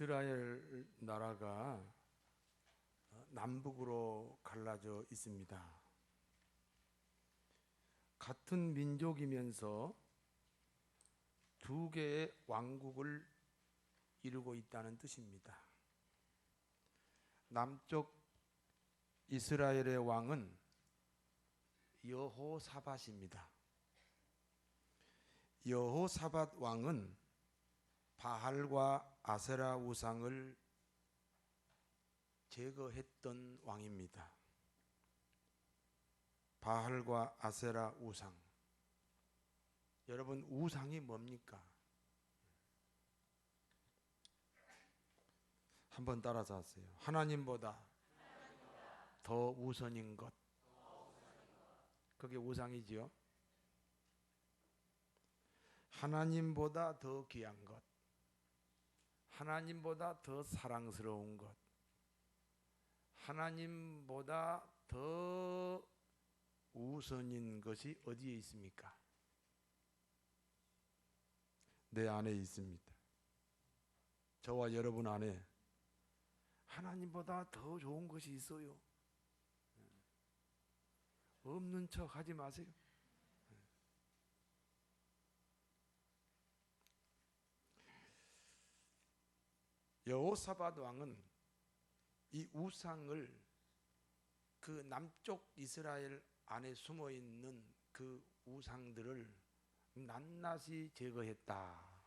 이스라엘 나라가 남북으로 갈라져 있습니다. 같은 민족이면서 두 개의 왕국을 이루고 있다는 뜻입니다. 남쪽 이스라엘의 왕은 여호사밧입니다. 여호사밧 왕은 바알과 아세라 우상을 제거했던 왕입니다. 바알과 아세라 우상. 여러분, 우상이 뭡니까? 한번 따라서 하세요. 하나님보다 더 우선인 것. 그게 우상이지요. 하나님보다 더 귀한 것. 하나님보다 더 사랑스러운 것. 하나님보다 더 우선인 것이 어디에 있습니까? 내 안에 있습니다. 저와 여러분 안에 하나님보다 더 좋은 것이 있어요. 없는 척 하지 마세요. 여호사밧 왕은 이 우상을 그 남쪽 이스라엘 안에 숨어 있는 그 우상들을 낱낱이 제거했다.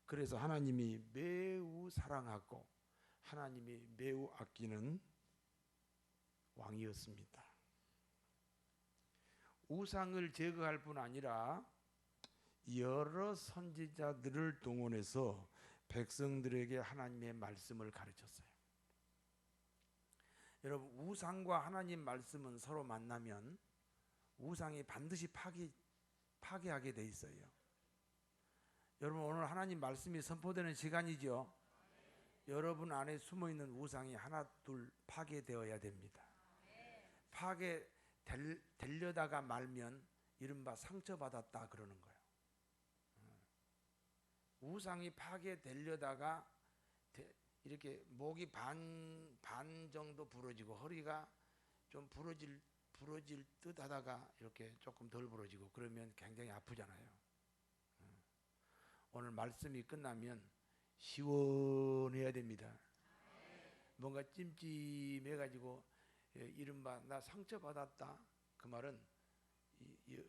그래서 하나님이 매우 사랑하고 하나님이 매우 아끼는 왕이었습니다. 우상을 제거할 뿐 아니라 여러 선지자들을 동원해서 백성들에게 하나님의 말씀을 가르쳤어요. 여러분, 우상과 하나님 말씀은 서로 만나면 우상이 반드시 파괴하게 돼 있어요. 여러분, 오늘 하나님 말씀이 선포되는 시간이죠. 여러분 안에 숨어있는 우상이 하나 둘 파괴되어야 됩니다. 파괴되려다가 말면 이른바 상처받았다 그러는 거예요. 우상이 파괴되려다가 이렇게 목이 반 정도 부러지고 허리가 좀 부러질 듯 하다가 이렇게 조금 덜 부러지고 그러면 굉장히 아프잖아요. 오늘 말씀이 끝나면 시원해야 됩니다. 뭔가 찜찜해가지고 이른바 나 상처받았다 그 말은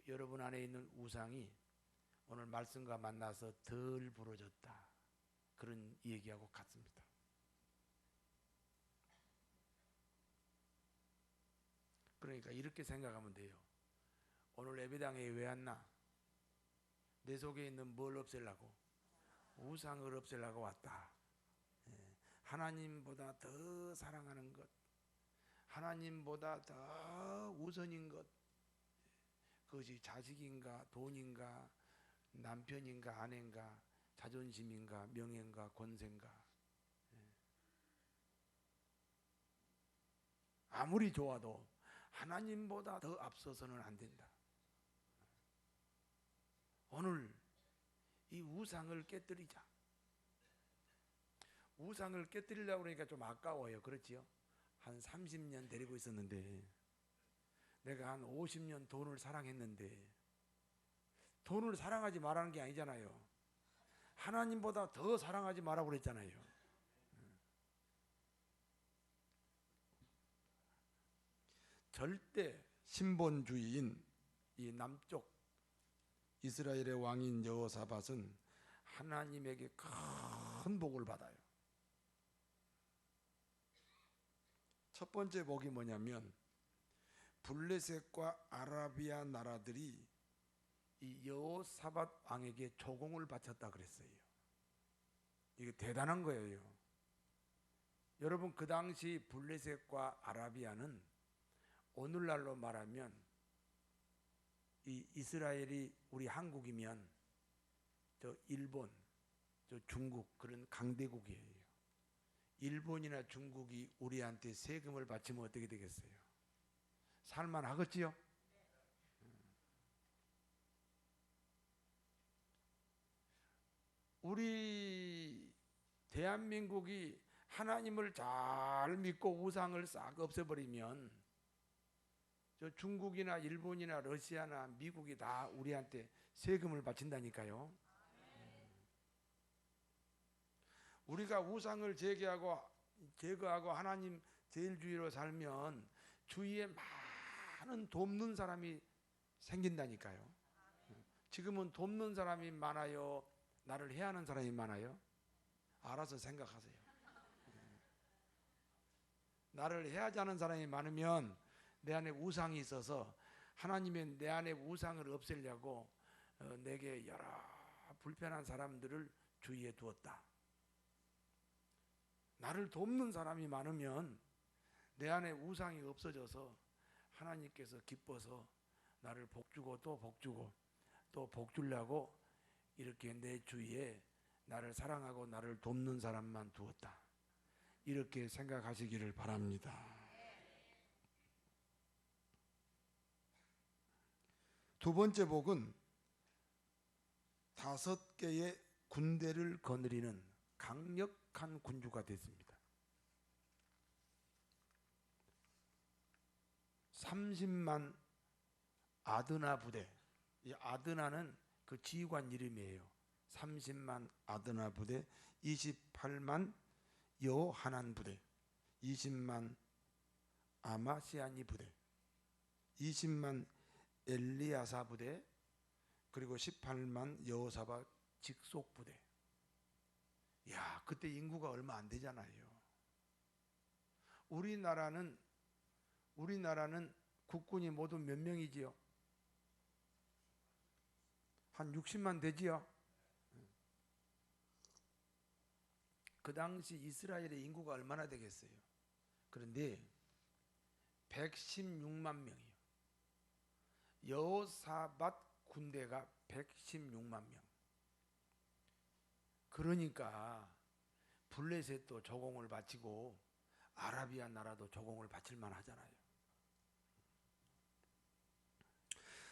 여러분 안에 있는 우상이 오늘 말씀과 만나서 덜 부러졌다 그런 얘기하고 같습니다. 그러니까 이렇게 생각하면 돼요. 오늘 예배당에 왜 왔나? 내 속에 있는 뭘 없애려고? 우상을 없애려고 왔다. 하나님보다 더 사랑하는 것, 하나님보다 더 우선인 것, 그것이 자식인가 돈인가 남편인가 아내인가 자존심인가 명예인가 권세인가, 아무리 좋아도 하나님보다 더 앞서서는 안 된다. 오늘 이 우상을 깨뜨리자. 우상을 깨뜨리려고 그러니까 좀 아까워요. 그렇지요? 한 30년 데리고 있었는데 내가 한 50년 돈을 사랑했는데 돈을 사랑하지 말라는 게 아니잖아요. 하나님보다 더 사랑하지 말라고 그랬잖아요. 절대 신본주의인 이 남쪽 이스라엘의 왕인 여호사밧은 하나님에게 큰 복을 받아요. 첫 번째 복이 뭐냐면 블레셋과 아라비아 나라들이 이 여호사밧 왕에게 조공을 바쳤다 그랬어요. 이게 대단한 거예요. 여러분, 그 당시 블레셋과 아라비아는 오늘날로 말하면 이 이스라엘이 우리 한국이면 저 일본, 저 중국 그런 강대국이에요. 일본이나 중국이 우리한테 세금을 바치면 어떻게 되겠어요? 살만하겠지요? 우리 대한민국이 하나님을 잘 믿고 우상을 싹 없애버리면 저 중국이나 일본이나 러시아나 미국이 다 우리한테 세금을 바친다니까요. 우리가 우상을 제거하고 하나님 제일주의로 살면 주위에 많은 돕는 사람이 생긴다니까요. 지금은 돕는 사람이 많아요? 나를 해하는 사람이 많아요? 알아서 생각하세요. 나를 해하지 않은 사람이 많으면 내 안에 우상이 있어서 하나님의 내 안에 우상을 없애려고 내게 여러 불편한 사람들을 주위에 두었다. 나를 돕는 사람이 많으면 내 안에 우상이 없어져서 하나님께서 기뻐서 나를 복주고 또 복주고 또 복주려고 이렇게 내 주위에 나를 사랑하고 나를 돕는 사람만 두었다. 이렇게 생각하시기를 바랍니다. 두 번째 복은 5개의 군대를 거느리는 강력한 군주가 됐습니다. 30만 아드나 부대. 이 아드나는 그 지휘관 이름이에요. 30만 아드나 부대, 28만 여하난 부대, 20만 아마시아니 부대, 20만 엘리야사 부대, 그리고 18만 여호사밧 직속 부대. 야, 그때 인구가 얼마 안 되잖아요. 우리나라는 국군이 모두 몇 명이지요? 한 60만 되지요? 그 당시 이스라엘의 인구가 얼마나 되겠어요? 그런데 116만 명이요. 여호사밧 군대가 116만 명. 그러니까 블레셋도 조공을 바치고 아라비아 나라도 조공을 바칠 만하잖아요.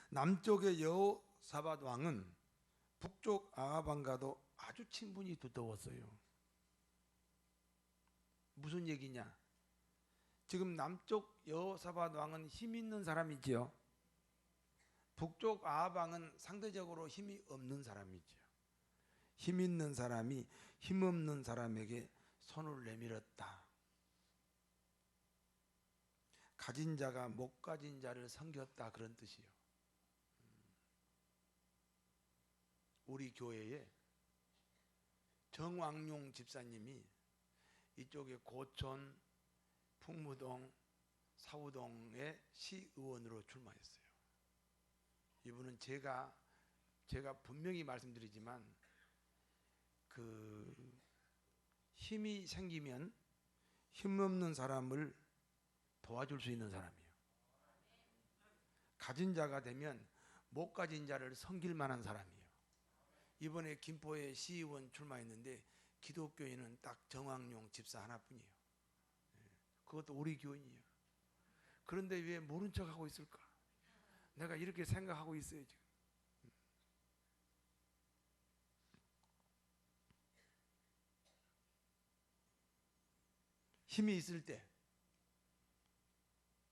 남쪽의 여호사밧 왕은 북쪽 아합 왕과도 아주 친분이 두터웠어요. 무슨 얘기냐? 지금 남쪽 여호사밧 왕은 힘 있는 사람이지요. 북쪽 아합 왕은 상대적으로 힘이 없는 사람이죠. 힘 있는 사람이 힘 없는 사람에게 손을 내밀었다. 가진 자가 못 가진 자를 섬겼다, 그런 뜻이요. 우리 교회에 정왕용 집사님이 이쪽에 고촌, 풍무동, 사우동의 시의원으로 출마했어요. 이분은 제가 분명히 말씀드리지만 그 힘이 생기면 힘없는 사람을 도와줄 수 있는 사람이에요. 가진 자가 되면 못 가진 자를 섬길 만한 사람이에요. 이번에 김포에 시의원 출마했는데 기독교인은 딱 정왕용 집사 하나뿐이에요. 그것도 우리 교인이에요. 그런데 왜 모른 척하고 있을까? 내가 이렇게 생각하고 있어요 지금. 힘이 있을 때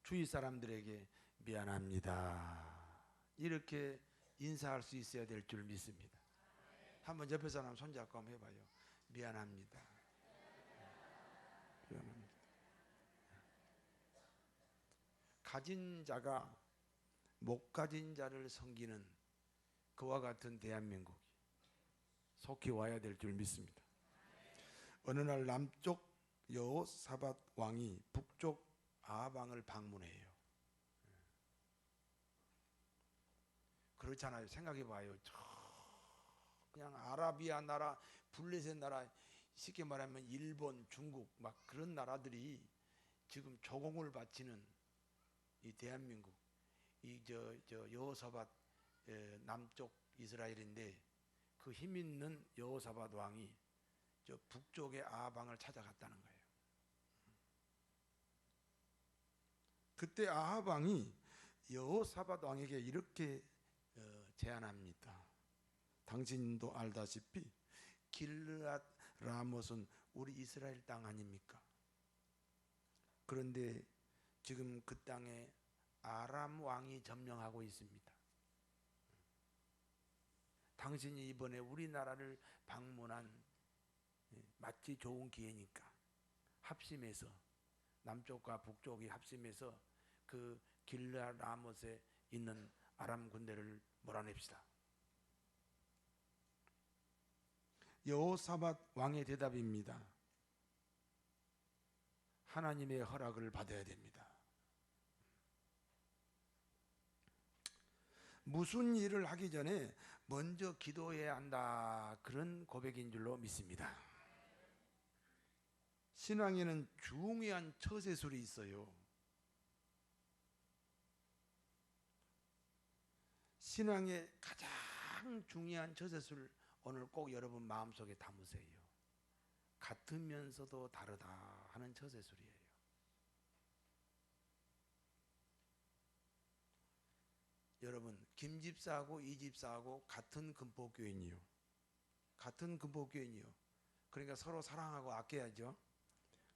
주위 사람들에게 미안합니다 이렇게 인사할 수 있어야 될 줄 믿습니다. 한번 옆에 사람 손잡고 한번 해봐요. 미안합니다. 미안합니다. 가진 자가 못 가진 자를 섬기는 그와 같은 대한민국이 속히 와야 될 줄 믿습니다. 어느 날 남쪽 여호사밧 왕이 북쪽 아합 왕을 방문해요. 그렇잖아요. 생각해봐요. 그냥 아라비아 나라, 블레셋 나라, 쉽게 말하면 일본, 중국 막 그런 나라들이 지금 조공을 바치는 이 대한민국, 이 저 여호사밧 남쪽 이스라엘인데 그 힘 있는 여호사밧 왕이 저 북쪽의 아합 왕을 찾아갔다는 거예요. 그때 아합 왕이 여호사밧 왕에게 이렇게 제안합니다. 당신도 알다시피 길르앗 라못은 우리 이스라엘 땅 아닙니까? 그런데 지금 그 땅에 아람 왕이 점령하고 있습니다. 당신이 이번에 우리나라를 방문한 마치 좋은 기회니까 합심해서 남쪽과 북쪽이 합심해서 그 길르앗 라못에 있는 아람 군대를 몰아냅시다. 여호사밧 왕의 대답입니다. 하나님의 허락을 받아야 됩니다. 무슨 일을 하기 전에 먼저 기도해야 한다, 그런 고백인 줄로 믿습니다. 신앙에는 중요한 처세술이 있어요. 신앙의 가장 중요한 처세술, 오늘 꼭 여러분 마음속에 담으세요. 같으면서도 다르다 하는 처세술이에요. 여러분, 김 집사하고 이 집사하고 같은 금복교인이요. 같은 금복교인이요. 그러니까 서로 사랑하고 아껴야죠.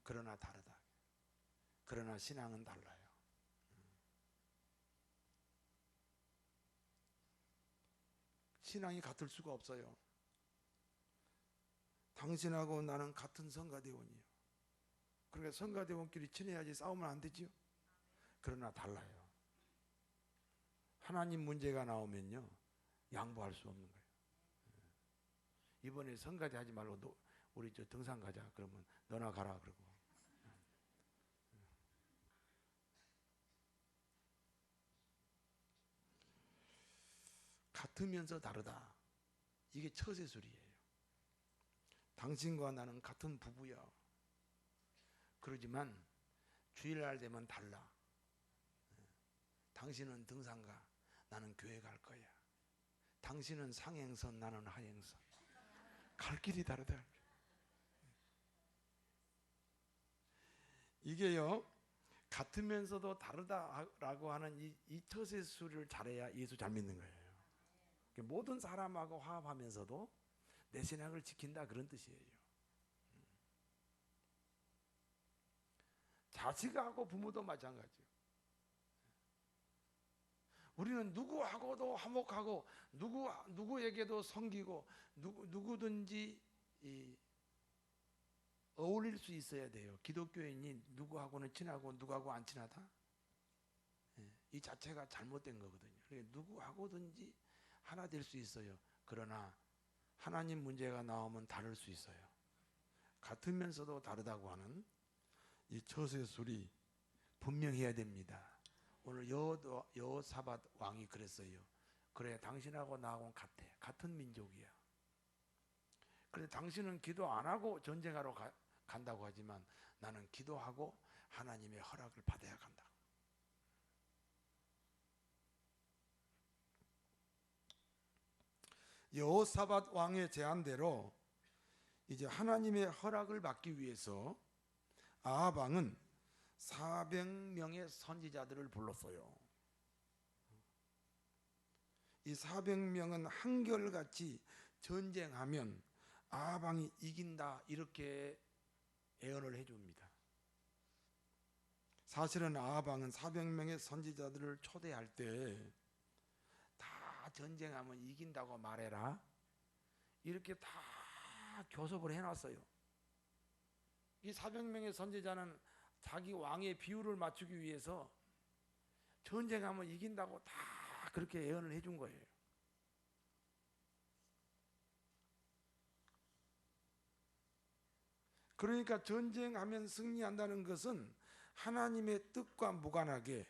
그러나 다르다. 그러나 신앙은 달라요. 신앙이 같을 수가 없어요. 당신하고 나는 같은 성가대원이요. 그러니까 성가대원끼리 친해야지 싸우면 안 되지요. 그러나 달라요. 하나님 문제가 나오면요, 양보할 수 없는 거예요. 이번에 성가대 하지 말고 우리 저 등산 가자. 그러면 너나 가라 그러고. 같으면서 다르다. 이게 처세술이에요. 당신과 나는 같은 부부야. 그러지만 주일날 되면 달라. 당신은 등산가, 나는 교회 갈 거야. 당신은 상행선, 나는 하행선. 갈 길이 다르다. 이게요, 같으면서도 다르다라고 하는 이 처세술을 잘해야 예수 잘 믿는 거예요. 모든 사람하고 화합하면서도 내 신앙을 지킨다, 그런 뜻이에요. 자식하고 부모도 마찬가지예요. 우리는 누구하고도 화목하고 누구에게도 섬기고 누구든지 어울릴 수 있어야 돼요. 기독교인이 누구하고는 친하고 누구하고 안 친하다? 이 자체가 잘못된 거거든요. 그러니까 누구하고든지 하나 될 수 있어요. 그러나 하나님 문제가 나오면 다를 수 있어요. 같으면서도 다르다고 하는 이 처세술이 분명해야 됩니다. 오늘 여호사밧 왕이 그랬어요. 그래, 당신하고 나하고는 같아. 같은 민족이야. 그런데 당신은 기도 안 하고 전쟁하러 간다고 하지만 나는 기도하고 하나님의 허락을 받아야 간다. 여호사밧 왕의 제안대로 이제 하나님의 허락을 받기 위해서 아합 왕은 400명의 선지자들을 불렀어요. 이 400명은 한결같이 전쟁하면 아합 왕이 이긴다, 이렇게 예언을 해줍니다. 사실은 아합 왕은 400명의 선지자들을 초대할 때 다 전쟁하면 이긴다고 말해라, 이렇게 다 교섭을 해놨어요. 이 400명의 선지자는 자기 왕의 비율을 맞추기 위해서 전쟁하면 이긴다고 다 그렇게 예언을 해준 거예요. 그러니까 전쟁하면 승리한다는 것은 하나님의 뜻과 무관하게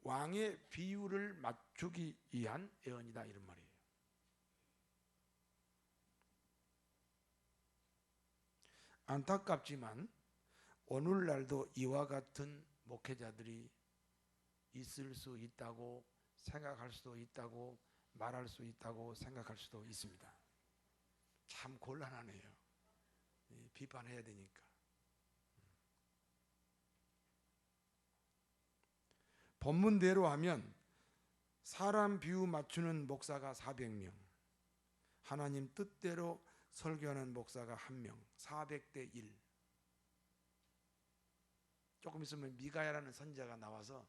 왕의 비율을 맞추기 위한 예언이다, 이런 말이에요. 안타깝지만 오늘날도 이와 같은 목회자들이 있을 수 있다고 생각할 수도 있다고 말할 수 있다고 생각할 수도 있습니다. 참 곤란하네요. 비판해야 되니까. 본문대로 하면 사람 비유 맞추는 목사가 400명, 하나님 뜻대로 설교하는 목사가 한 명, 400대 1. 조금 있으면 미가야라는 선지자가 나와서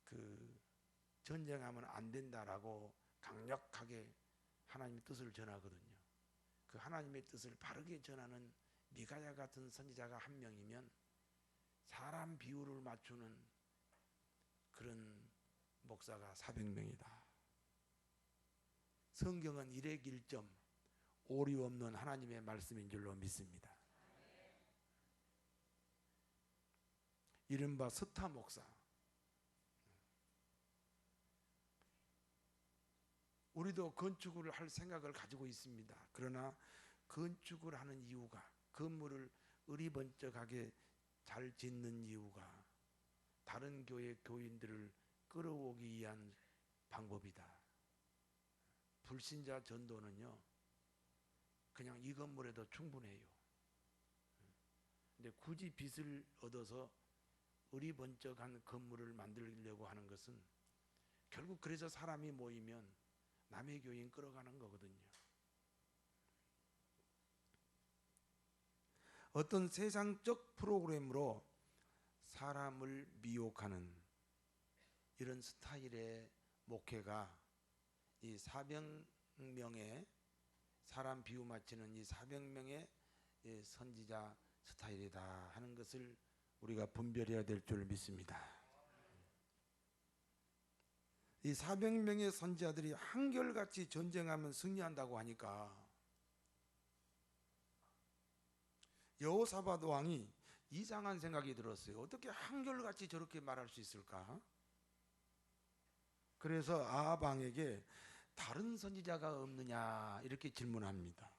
그 전쟁하면 안 된다라고 강력하게 하나님의 뜻을 전하거든요. 그 하나님의 뜻을 바르게 전하는 미가야 같은 선지자가 한 명이면 사람 비율을 맞추는 그런 목사가 400명이다. 성경은 일액일점 오류 없는 하나님의 말씀인 줄로 믿습니다. 이른바 스타 목사. 우리도 건축을 할 생각을 가지고 있습니다. 그러나 건축을 하는 이유가, 건물을 의리번쩍하게 잘 짓는 이유가 다른 교회 교인들을 끌어오기 위한 방법이다. 불신자 전도는요, 그냥 이 건물에도 충분해요. 근데 굳이 빚을 얻어서 의리번쩍한 건물을 만들려고 하는 것은 결국 그래서 사람이 모이면 남의 교인 끌어가는 거거든요. 어떤 세상적 프로그램으로 사람을 미혹하는 이런 스타일의 목회가 이 400명의 사람 비유 맞추는 이 400명의 선지자 스타일이다 하는 것을 우리가 분별해야 될 줄 믿습니다. 이 400명의 선지자들이 한결같이 전쟁하면 승리한다고 하니까 여호사밧 왕이 이상한 생각이 들었어요. 어떻게 한결같이 저렇게 말할 수 있을까? 그래서 아합 왕에게 다른 선지자가 없느냐 이렇게 질문합니다.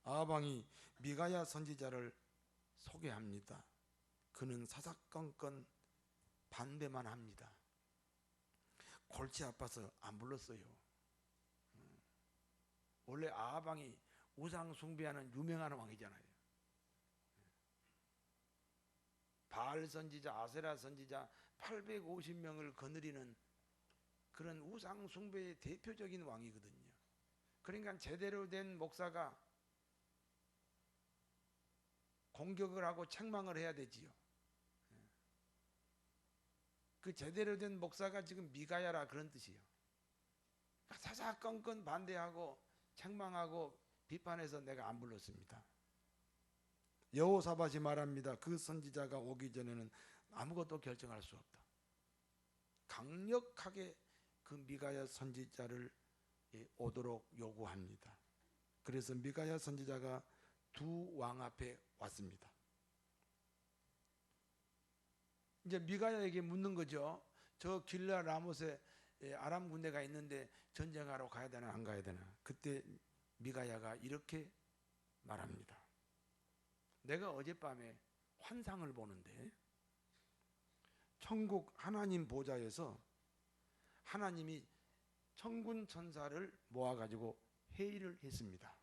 아합 왕이 미가야 선지자를 소개합니다. 그는 사사건건 반대만 합니다. 골치 아파서 안 불렀어요. 원래 아합 왕이 우상 숭배하는 유명한 왕이잖아요. 바알 선지자, 아세라 선지자 850명을 거느리는 그런 우상 숭배의 대표적인 왕이거든요. 그러니까 제대로 된 목사가 공격을 하고 책망을 해야 되지요. 그 제대로 된 목사가 지금 미가야라 그런 뜻이에요. 사사건건 반대하고 책망하고 비판해서 내가 안 불렀습니다. 여호사밧이 말합니다. 그 선지자가 오기 전에는 아무것도 결정할 수 없다. 강력하게 그 미가야 선지자를 오도록 요구합니다. 그래서 미가야 선지자가 두 왕 앞에 왔습니다. 이제 미가야에게 묻는 거죠. 저 길라 라못에 아람 군대가 있는데 전쟁하러 가야 되나 안 가야 되나. 그때 미가야가 이렇게 말합니다. 내가 어젯밤에 환상을 보는데 천국 하나님 보좌에서 하나님이 천군 천사를 모아가지고 회의를 했습니다.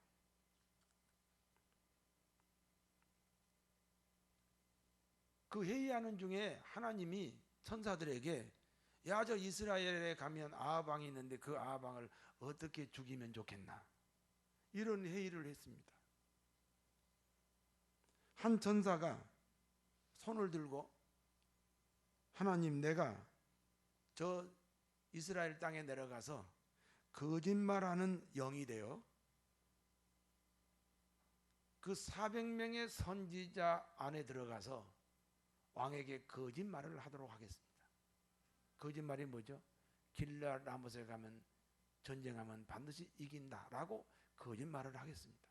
그 회의하는 중에 하나님이 천사들에게 야, 저 이스라엘에 가면 아합 왕이 있는데 그 아합 왕을 어떻게 죽이면 좋겠나 이런 회의를 했습니다. 한 천사가 손을 들고 하나님, 내가 저 이스라엘 땅에 내려가서 거짓말하는 영이 되어 그 400명의 선지자 안에 들어가서 왕에게 거짓말을 하도록 하겠습니다. 거짓말이 뭐죠? 길라 라못에 가면 전쟁하면 반드시 이긴다라고 거짓말을 하겠습니다.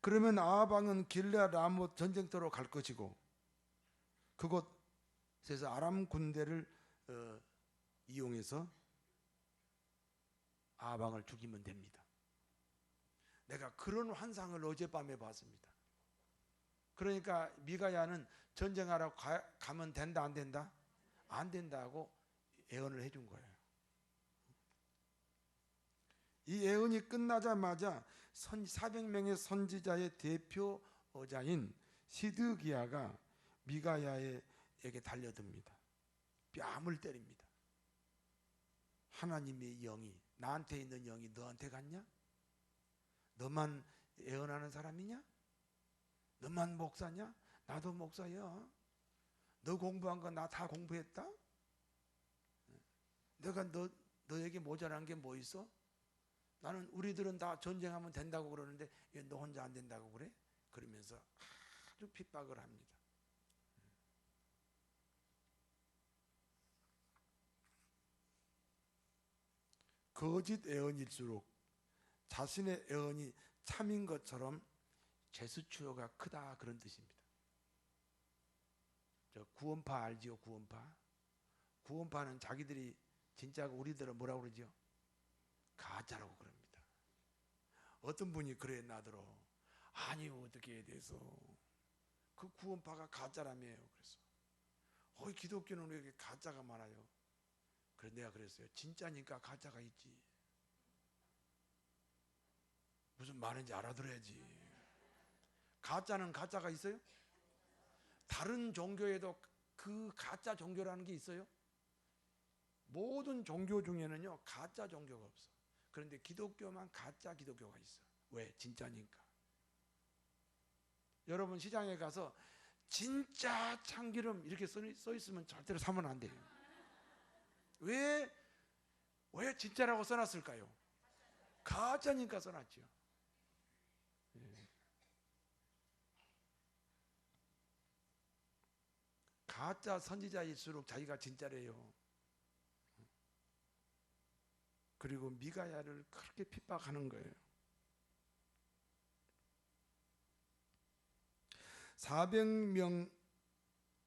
그러면 아합 왕은 길라 라못 전쟁터로 갈 것이고 그곳에서 아람 군대를 이용해서 아합 왕을 죽이면 됩니다. 내가 그런 환상을 어젯밤에 봤습니다. 그러니까 미가야는 전쟁하러 가면 된다 안 된다? 안 된다고 예언을 해준 거예요. 이 예언이 끝나자마자 400명의 선지자의 대표자인 시드기야가 미가야에게 달려듭니다. 뺨을 때립니다. 하나님의 영이, 나한테 있는 영이 너한테 갔냐? 너만 예언하는 사람이냐? 너만 목사냐? 나도 목사야. 너 공부한 거 나 다 공부했다? 내가 너에게 모자란 게 뭐 있어? 나는 우리들은 다 전쟁하면 된다고 그러는데 왜 너 혼자 안 된다고 그래? 그러면서 아주 핍박을 합니다. 거짓 예언일수록 자신의 예언이 참인 것처럼 재수추요가 크다, 그런 뜻입니다. 저 구원파 알지요? 구원파는 자기들이 진짜고 우리들은 뭐라고 그러죠? 가짜라고 그럽니다. 어떤 분이 그래 나더러, 아니 어떻게 해야 돼서 그 구원파가 가짜라며요. 그래서 기독교는 왜 이렇게 가짜가 많아요? 그래서 내가 그랬어요. 진짜니까 가짜가 있지. 무슨 말인지 알아들어야지. 가짜는 가짜가 있어요? 다른 종교에도 그 가짜 종교라는 게 있어요? 모든 종교 중에는요 가짜 종교가 없어. 그런데 기독교만 가짜 기독교가 있어. 왜? 진짜니까. 여러분 시장에 가서 진짜 참기름 이렇게 써 있으면 절대로 사면 안 돼요. 왜 진짜라고 써놨을까요? 가짜니까 써놨죠. 가짜 선지자일수록 자기가 진짜래요. 그리고 미가야를 그렇게 핍박하는 거예요. 400명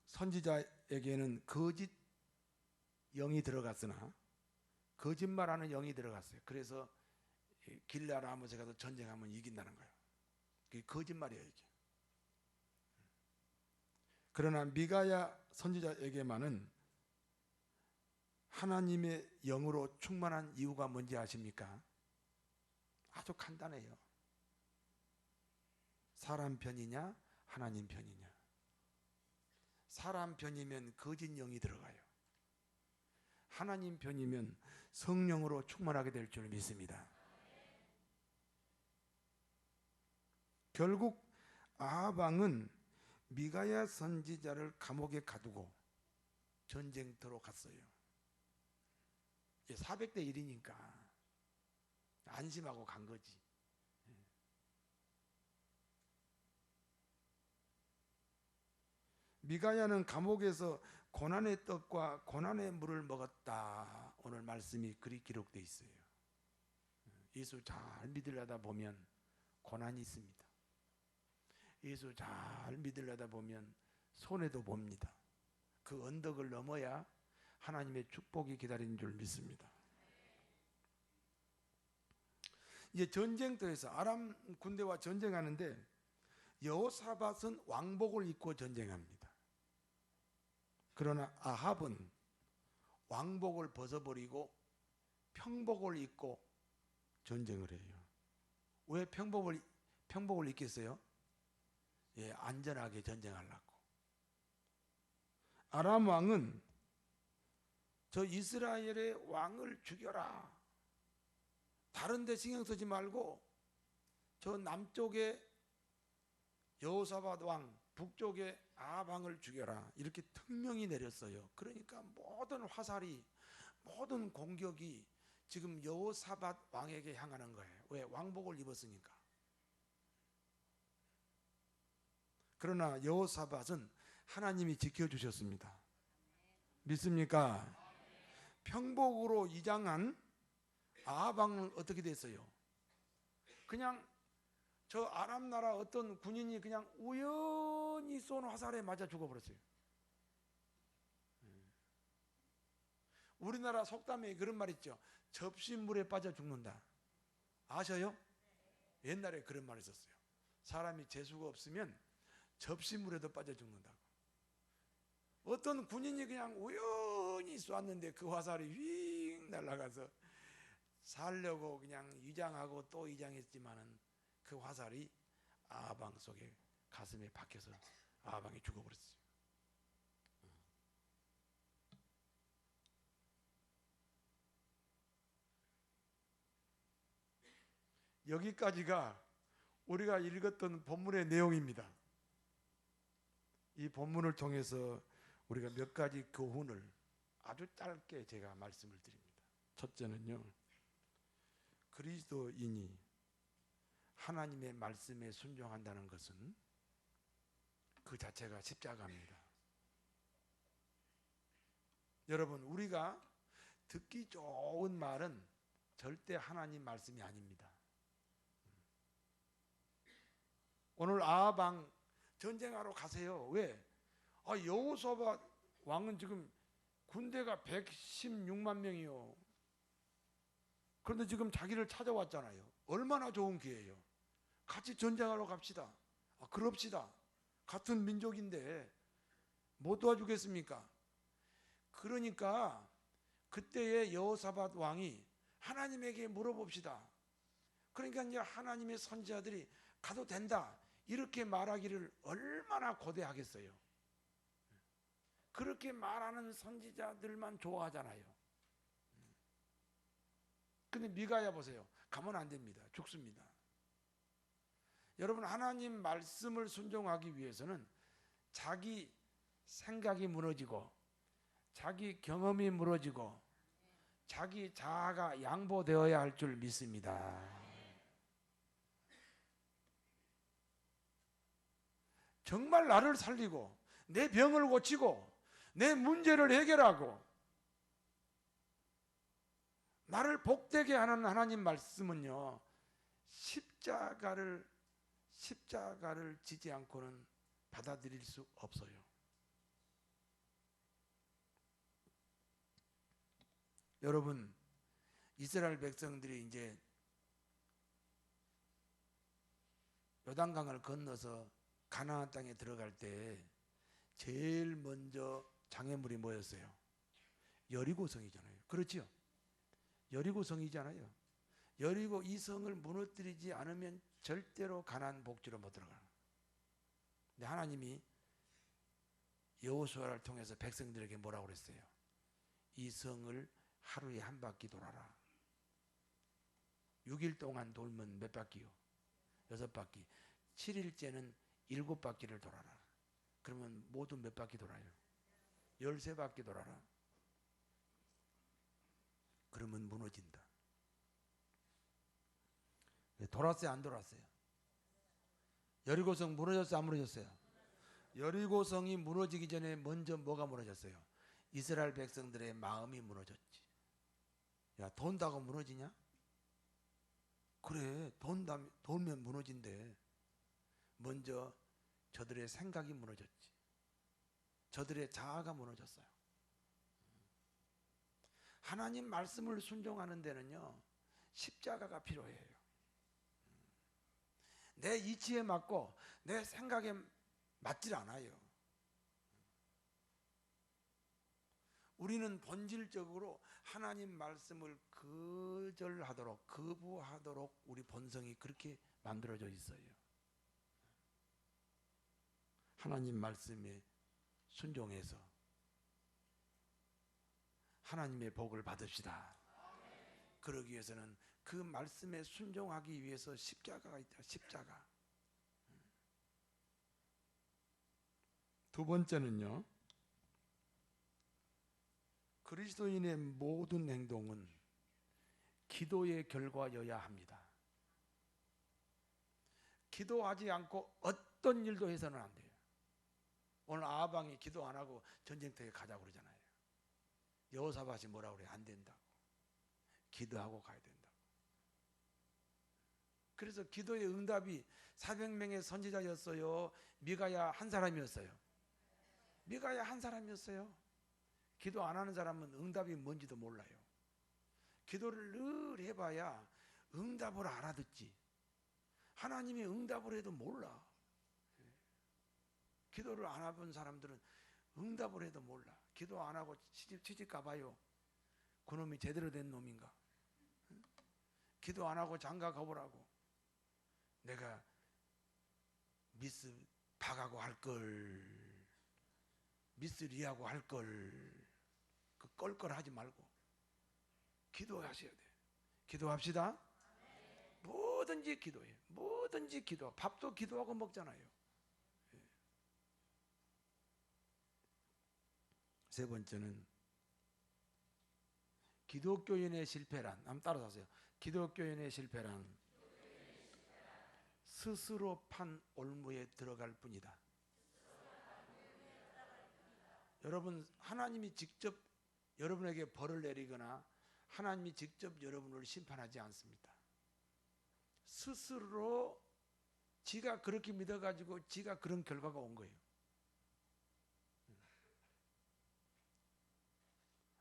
선지자에게는 거짓 영이 들어갔으나 거짓말하는 영이 들어갔어요. 그래서 길라 라못에 가서 전쟁하면 이긴다는 거예요. 그게 거짓말이에요, 이게. 그러나 미가야 선지자에게만은 하나님의 영으로 충만한 이유가 뭔지 아십니까? 아주 간단해요. 사람 편이냐 하나님 편이냐. 사람 편이면 거짓 영이 들어가요. 하나님 편이면 성령으로 충만하게 될 줄 믿습니다. 결국 아합 왕은 미가야 선지자를 감옥에 가두고 전쟁터로 갔어요. 400대 1이니까 안심하고 간 거지. 미가야는 감옥에서 고난의 떡과 고난의 물을 먹었다. 오늘 말씀이 그리 기록되어 있어요. 예수 잘 믿으려다 보면 고난이 있습니다. 예수 잘 믿으려다 보면 손해도 봅니다. 그 언덕을 넘어야 하나님의 축복이 기다리는 줄 믿습니다. 이제 전쟁터에서 아람 군대와 전쟁하는데 여호사밧은 왕복을 입고 전쟁합니다. 그러나 아합은 왕복을 벗어버리고 평복을 입고 전쟁을 해요. 왜 평복을 입겠어요? 안전하게 전쟁하려고. 아람 왕은 저 이스라엘의 왕을 죽여라. 다른 데 신경 쓰지 말고 저 남쪽에 여호사밧 왕, 북쪽에 아합 왕을 죽여라. 이렇게 특명이 내렸어요. 그러니까 모든 화살이, 모든 공격이 지금 여호사밧 왕에게 향하는 거예요. 왜? 왕복을 입었으니까. 그러나 여호사밧은 하나님이 지켜주셨습니다. 믿습니까? 평복으로 이장한 아합 왕은 어떻게 됐어요? 그냥 저 아람 나라 어떤 군인이 그냥 우연히 쏜 화살에 맞아 죽어버렸어요. 우리나라 속담에 그런 말 있죠. 접시물에 빠져 죽는다. 아셔요? 옛날에 그런 말이 있었어요. 사람이 재수가 없으면 접시물에도 빠져 죽는다고. 어떤 군인이 그냥 우연히 쐈는데 그 화살이 휙 날아가서 살려고 그냥 위장하고 또 위장했지만은 그 화살이 아합 왕 속에 가슴에 박혀서 아합 왕이 죽어버렸어요. 여기까지가 우리가 읽었던 본문의 내용입니다. 이 본문을 통해서 우리가 몇 가지 교훈을 아주 짧게 제가 말씀을 드립니다. 첫째는요, 그리스도인이 하나님의 말씀에 순종한다는 것은 그 자체가 십자가입니다. 여러분, 우리가 듣기 좋은 말은 절대 하나님 말씀이 아닙니다. 오늘 아방 전쟁하러 가세요. 왜? 여호사밧 왕은 지금 군대가 116만 명이요. 그런데 지금 자기를 찾아왔잖아요. 얼마나 좋은 기회예요. 같이 전쟁하러 갑시다. 그럽시다. 같은 민족인데 못 도와주겠습니까? 그러니까 그때의 여호사밧 왕이 하나님에게 물어봅시다. 그러니까 이제 하나님의 선지자들이 가도 된다 이렇게 말하기를 얼마나 고대하겠어요. 그렇게 말하는 선지자들만 좋아하잖아요. 근데 미가야 보세요. 가면 안 됩니다. 죽습니다. 여러분, 하나님 말씀을 순종하기 위해서는 자기 생각이 무너지고 자기 경험이 무너지고 자기 자아가 양보되어야 할 줄 믿습니다. 정말 나를 살리고 내 병을 고치고 내 문제를 해결하고 나를 복되게 하는 하나님 말씀은요, 십자가를 지지 않고는 받아들일 수 없어요. 여러분, 이스라엘 백성들이 이제 요단강을 건너서 가나안 땅에 들어갈 때 제일 먼저 장애물이 뭐였어요? 여리고성이잖아요. 그렇지요? 여리고성이잖아요. 여리고 이 성을 무너뜨리지 않으면 절대로 가나안 복지로 못 들어가요. 근데 하나님이 여호수아를 통해서 백성들에게 뭐라고 그랬어요? 이 성을 하루에 한 바퀴 돌아라. 6일 동안 돌면 몇 바퀴요? 6바퀴. 7일째는 7바퀴를 돌아라. 그러면 모두 몇 바퀴 돌아요? 13바퀴 돌아라. 그러면 무너진다. 돌았어요, 안 돌았어요? 여리고성 무너졌어요, 안 무너졌어요? 여리고성이 무너지기 전에 먼저 뭐가 무너졌어요? 이스라엘 백성들의 마음이 무너졌지. 야, 돈다고 무너지냐? 그래, 돈면 무너진대. 먼저 저들의 생각이 무너졌지. 저들의 자아가 무너졌어요. 하나님 말씀을 순종하는 데는요, 십자가가 필요해요. 내 이치에 맞고 내 생각에 맞질 않아요. 우리는 본질적으로 하나님 말씀을 거절하도록, 거부하도록 우리 본성이 그렇게 만들어져 있어요. 하나님 말씀에 순종해서 하나님의 복을 받읍시다. 그러기 위해서는 그 말씀에 순종하기 위해서 십자가가 있다. 십자가. 두 번째는요, 그리스도인의 모든 행동은 기도의 결과여야 합니다. 기도하지 않고 어떤 일도 해서는 안 돼요. 오늘 아방이 기도 안 하고 전쟁터에 가자고 그러잖아요. 여호사밧이 뭐라고 그래요? 안 된다고. 기도하고 가야 된다고. 그래서 기도의 응답이 400명의 선지자였어요? 미가야 한 사람이었어요? 미가야 한 사람이었어요. 기도 안 하는 사람은 응답이 뭔지도 몰라요. 기도를 늘 해봐야 응답을 알아듣지. 하나님이 응답을 해도 몰라. 기도를 안 해본 사람들은 응답을 해도 몰라. 기도 안 하고 시집 가봐요. 그놈이 제대로 된 놈인가? 기도 안 하고 장가 가보라고. 내가 미스 박하고 할걸, 미스 리하고 할걸, 그 껄껄하지 말고 기도하셔야 돼. 기도합시다. 뭐든지 기도해요. 뭐든지 기도. 밥도 기도하고 먹잖아요. 세 번째는 기독교인의 실패란, 한번 따라서 하세요. 기독교인의 실패란 스스로 판 올무에 들어갈 뿐이다. 여러분, 하나님이 직접 여러분에게 벌을 내리거나 하나님이 직접 여러분을 심판하지 않습니다. 스스로 지가 그렇게 믿어가지고 지가 그런 결과가 온 거예요.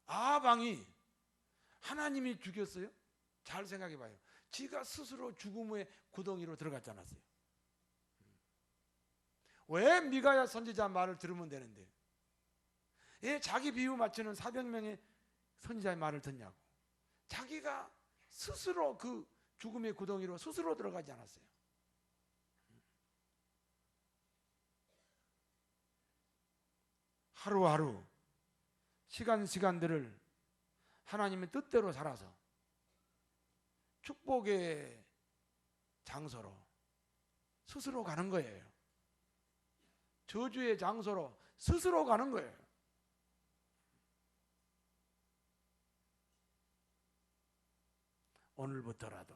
아방이 하나님이 죽였어요? 잘 생각해 봐요. 지가 스스로 죽음의 구덩이로 들어갔지 않았어요? 왜 미가야 선지자 말을 들으면 되는데 왜 자기 비유 맞추는 400명의 선지자의 말을 듣냐고. 자기가 스스로 그 죽음의 구덩이로 스스로 들어가지 않았어요. 하루하루 시간들을 하나님의 뜻대로 살아서 축복의 장소로 스스로 가는 거예요. 저주의 장소로 스스로 가는 거예요. 오늘부터라도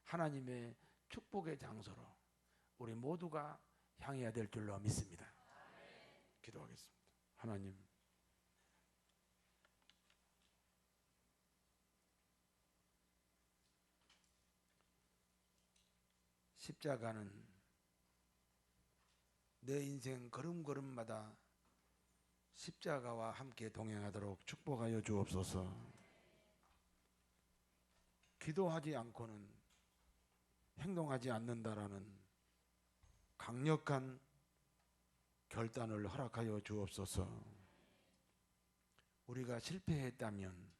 하나님의 축복의 장소로 우리 모두가 향해야 될 줄로 믿습니다. 기도하겠습니다. 하나님, 십자가는 내 인생 걸음걸음마다 십자가와 함께 동행하도록 축복하여 주옵소서. 기도하지 않고는 행동하지 않는다라는 강력한 결단을 허락하여 주옵소서. 우리가 실패했다면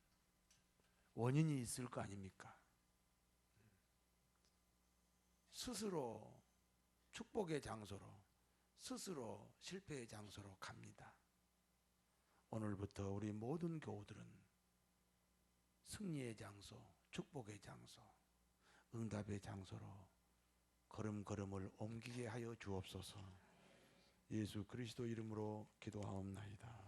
원인이 있을 거 아닙니까? 스스로 축복의 장소로, 스스로 실패의 장소로 갑니다. 오늘부터 우리 모든 교우들은 승리의 장소, 축복의 장소, 응답의 장소로 걸음걸음을 옮기게 하여 주옵소서. 예수 그리스도 이름으로 기도하옵나이다.